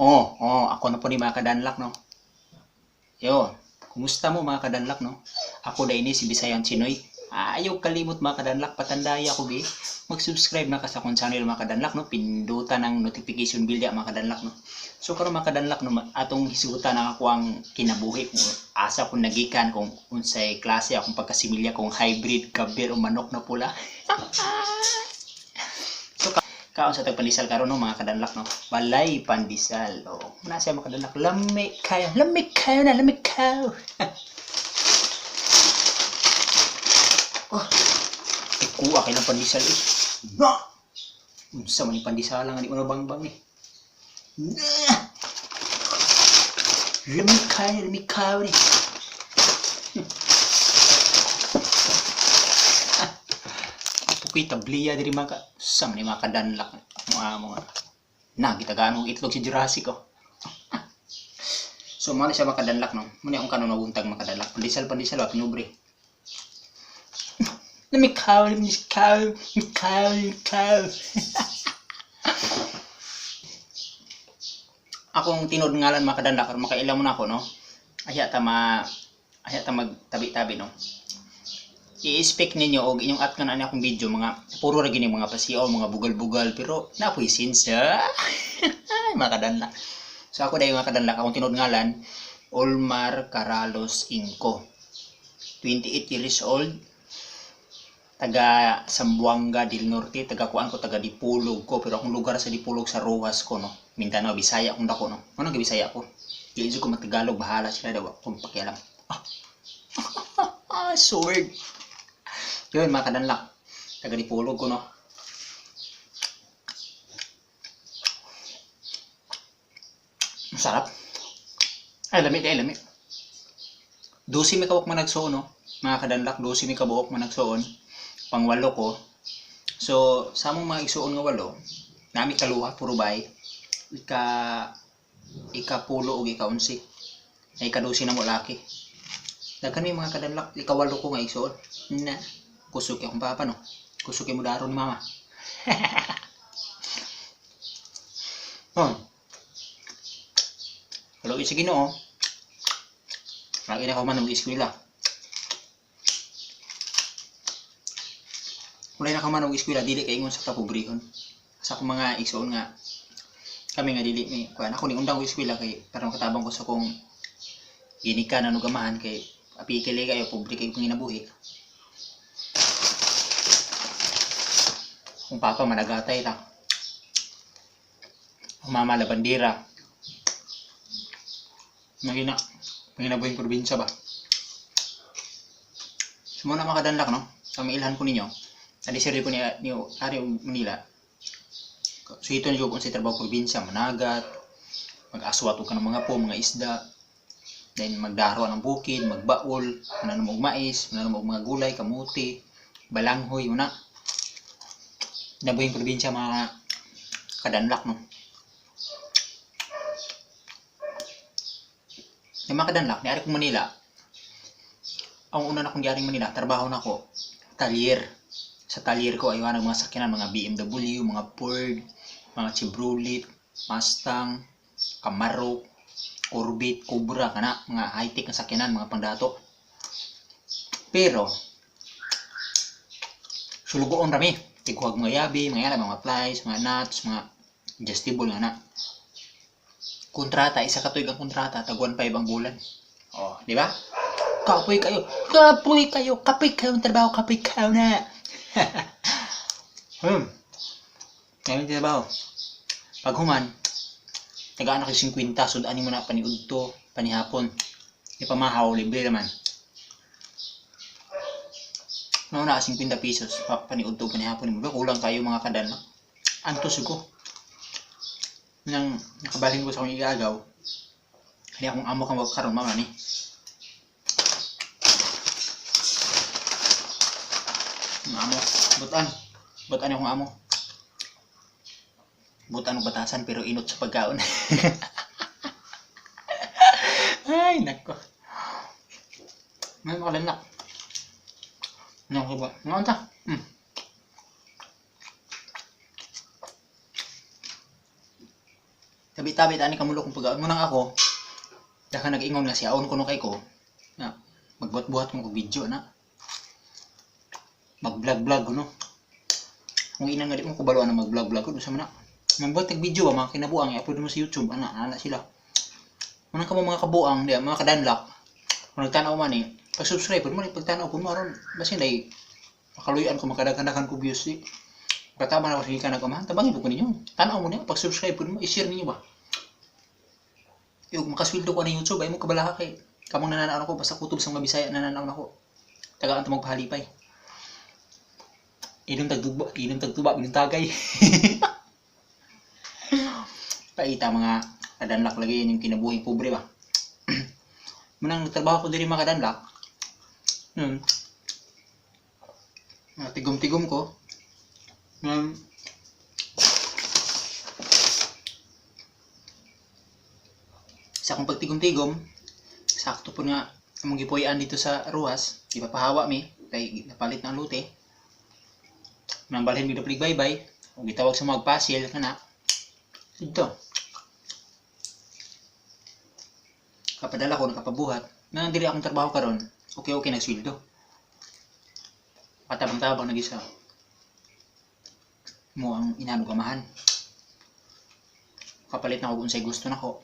Ako na po ni mga kadanlak, no? Yo, kumusta mo mga kadanlak, no? Ako na ini si Bisayan Chinoy. Ayaw kalimot mga kadanlak, patandaya ko gi. Mag-subscribe na ka sa akong channel mga kadanlak, no? Pindutan ng notification bell ya mga kadanlak, no? So karon mga kadanlak, no, atong hisugutan ang ako ang kinabuhi kung asa ko nagikan kung unsay klase akong pagkasimilya kung hybrid kabir o manok na pula. Kaon sa tagpandisal karon no mga kadanlak, no, walay pandisal. Muna siya mga kadanlak, lami kayo ikuha kay ng pandisal unsa man ni pandisal nga di mo bangbang lami kayo ni Pukoy tabliya diri mga sa man ni mga kadanlak mga nagitagaan og itlog si Jurassic So mo na siya mga kadanlak, no, muna akong kanon naguntag mga kadanlak, pandisal wa pinubre. Lamikaw akong tinod ngalan mga kadanlak karon makailang mo na ako, no. Aya ta magtabi-tabi, no. I-expect ninyo og inyong at kanan akong video mga puro ra gini mga pasiaw, mga bugal-bugal pero napoy sinsa. Mga kadanlak. So ako dayon mga kadanlak, akong tinod ngalan Olmar Caralos Inco. 28 years old. Taga Zamboanga del Norte, taga kuan ko, taga Dipolog ko, pero akong lugar sa Dipolog sa Rojas ko, no. Mindanao, Bisaya akong dako, no. Ano nga Bisaya ko? Dili ko matagalog, bahala sila daw kung pakialam. Sword. Yun mga kadanlak, taga Dipolog ko, no. Masarap. Ay, lami. 12 may kawok man nagsuon, no. Mga kadanlak, 12 may kabuok man nagsuon. Pang 8 ko. So, sa among mga igsuon nga 8, nami kaluha, puro bay. Ika-pulo o ika-11. Ay ika-12 na mo laki. Daghan may mga kadanlak, ika-8 ko nga igsuon. Na, kusuki akong papa, no. Kusuki mo daro ni mama. Kalau isa Ginoo, lagi na ako man mag-eskwela. Wala na ka man mag-eskwela, dili kay ingon sa kapobrehon. Sa akong mga igsuon nga, kami nga dili ni kuan ako ni undang ko eskwela kay para makatabang ko sa kong ginika na nugamahan kay apikili kayo pobre kay panginabuhi. Kung papa managatay ta. Ang mama la bandera. Maginabuhing probinsya ba? Sumuna mga kadanlak, no? Kami ilhan ko ninyo. Adisiri ko ni Ari Manila. So ito niyo kung sa trabaho probinsya, managat, mag-aswat ka ng mga mga isda, then magdaro ng bukid, magbaol, mananom og mais, mananom og mga gulay, kamuti, balanghoy, una. Nabuhing probinsya mga kadanlak, no? Yung mga kadanlak, ni Ari kong Manila, ang una na kong diaring Manila, trabaho na ko, talyer. Sa talyer ko, aywan ang mga sakyanan, mga BMW, mga Ford, mga Chevrolet, Mustang, Camaro, Corvette, Cobra, kana, mga high-tech na sakyanan, mga pangdato. Pero, sulugoon rami, tiguhag mga yabi, mga flies, mga nuts, mga adjustable nga na. Kontrata, isa ka tuig ang kontrata, tag 1.5 ang bulan. Di ba? Kapoy kayo ang trabaho, kapoy kayo na. Ngayon trabaho. Pag human, tagaan na kayo 50, sudaan mo na paniudto, panihapon. Di pamahaw, libre naman. Nauna 50 pesos, paniudto, panihapon. Kulang tayo mga kadan. Antos ko. Nang nakabalhin ko sa akong igagaw, kaya akong amo kang magkaroon mama ni. Amo, butan akong amo. Butan og batasan pero inot sa pagkaon. Ay, nako. May makalanlak. Nako ba? Ano ta? Tabi-tabi tani kamulo kung pagaon mo nang ako. Daka nag-ingon nga siya, aon ko no kay ko. Na, magbuhat-buhat mo ko video na. Mag-vlog-vlog no. Kung inan nga di mo kubaluan na mag-vlog-vlog ko, sa mana. Magbuhat video ba, mga kinabuang, i-upload mo sa YouTube, ana sila. Unang ka mo mga kabuang, di, mga kadanlak. Kung nagtanaw man eh, pag-subscribe mo, pagtanaw po mo, aron, basin day, makaluyan ko, makadaganakan ko views di. Katama na ko sige ka nagamahan, tabangin po ninyo. Tanaw mo niya, pag-subscribe po mo, i-share ninyo ba? Yung makaswildo ko na YouTube, ay mo kabalaha kay, kamong nananaw ko, basta kutob sa mga Bisaya, nananaw na ko. Tagaan ito magpahalipay. Inom tagtuba, binintagay. Paita mga kadanlak lagi yung kinabuhi pobre ba. Munang nagtrabaho ko diri mga kadanlak. Tigom-tigom ko. Sa akong pagtigom-tigom, sakto po nga among gipuy-an dito sa Ruas, ipapahawa mi kay napalit na ang lute. Nang balhin mi daplig bye-bye, ug gitawag sa magpasil kana. Dito. Kapadala ko nakapabuhat. Nang diri akong trabaho karon, okay nagsweldo. Patabang-tabang na gisa. Mo ang inano kamahan. Kapalit na ko kung say gusto nako.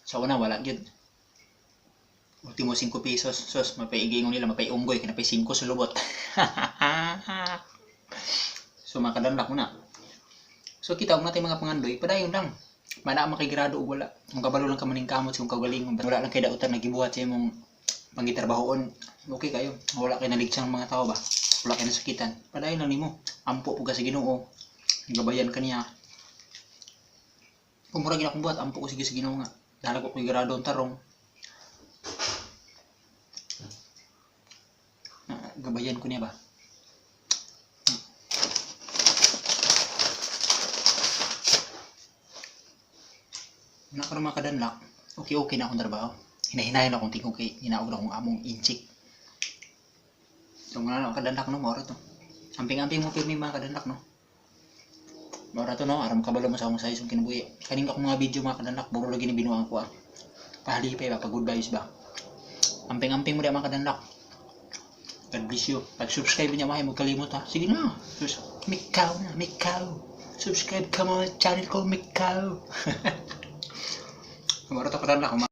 Sa una wala gyud. Ultimo 5 pesos. Sos mapaigingon nila mapaiunggoy kay napay 5 sa lubot. So makadanlak mo na. So kita og natin mga pangandoy, padayon lang. Mana makigrado og wala. Kung kabalo lang ka maning kamot sa kagaling, wala lang kay dautan nagibuhat sa imong panggitrabahoon. Okay kayo. Wala kay naligtsang mga tao ba. Wala kay nasakitan. Padayon lang nimo. Ampo po ka sa Ginoo. Gabayan kaniya. Kung mura gina kong buhat, ampo ko sige sa Ginoo nga. Dahil ko grado ang tarong. Gabayan ko niya ba? Wala ka naman kadanlak. Okay na akong trabaho. Hinahinayan akong tingkong kay hinaog na akong among inchik. So nga na kadanlak no, maura to. Amping-amping mo pirmi mga kadanlak no. Maura to no, aram kabalo mo sa akong size yung kinabuhi. Kaning akong mga video mga kadanlak, buro lagi ni binuang ko ah. Pahalipay ba, pag-good vibes ba. Amping-amping mo di mga kadanlak. God bless you. Pag-subscribe niya mahay, magkalimot ha. Sige na. Mikaw na, Mikaw. Subscribe ka mo channel ko, Mikaw. Maura to kadanlak.